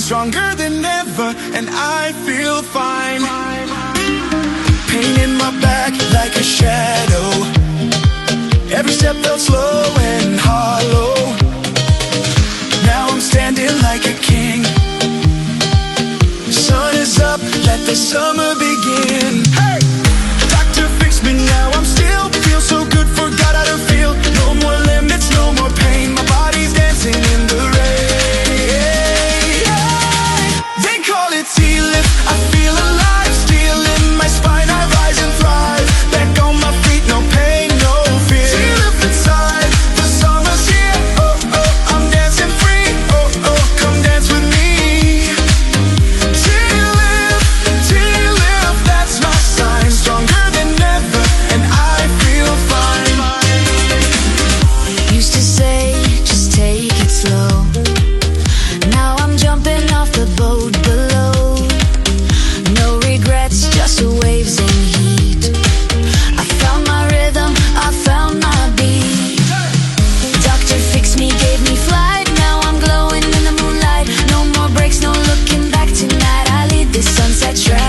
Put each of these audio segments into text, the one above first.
stronger than ever, and I feel fine. Pain in my back like a shadow. Every step felt slow and hollow. Now I'm standing like a king. Sun is up, let the summer begin. Hey! Doctor fix me now, I'm still feel so good, forgot how to feel. No more limits, no more pain, my body's dancing in the rain. They call it TLIF, I feel alive, still in my spine, I rise and thrive. Back on my feet, no pain, no fear. TLIF inside, the summer's here. Oh, oh, I'm dancing free. Oh, oh, come dance with me. TLIF, TLIF, that's my sign. Stronger than ever, and I feel fine. Used to say, just take it slow. Now I'm jumping off the boat below. No regrets, just waves and heat. I found my rhythm, I found my beat. Doctor fixed me, gave me flight. Now I'm glowing in the moonlight. No more breaks, no looking back tonight. I lead this sunset track.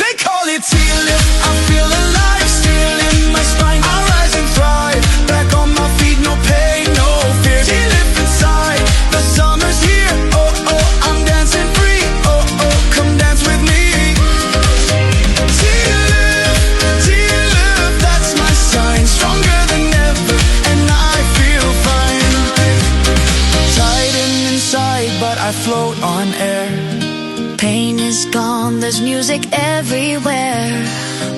They call it TLIF, I feel alive, still in my spine, I rise and thrive. Back on my feet, no pain, no fear. TLIF inside, the summer's here. Oh, oh, I'm dancing free. Oh, oh, come dance with me. TLIF, TLIF, that's my sign. Stronger than ever, and I feel fine. Tighten inside, but I float on air. Pain is gone, there's music everywhere.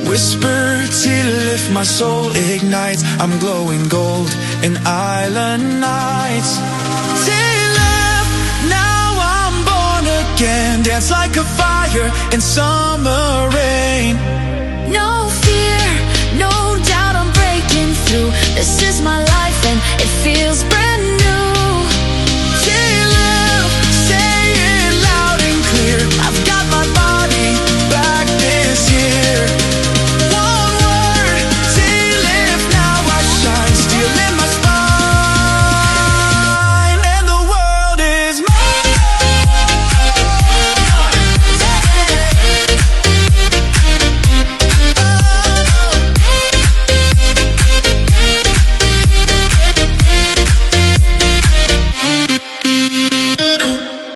Whisper TLIF, my soul ignites. I'm glowing gold in island nights. TLIF, now I'm born again. Dance like a fire in summer rain. No fear, no doubt I'm breaking through. This is my life and it feels brand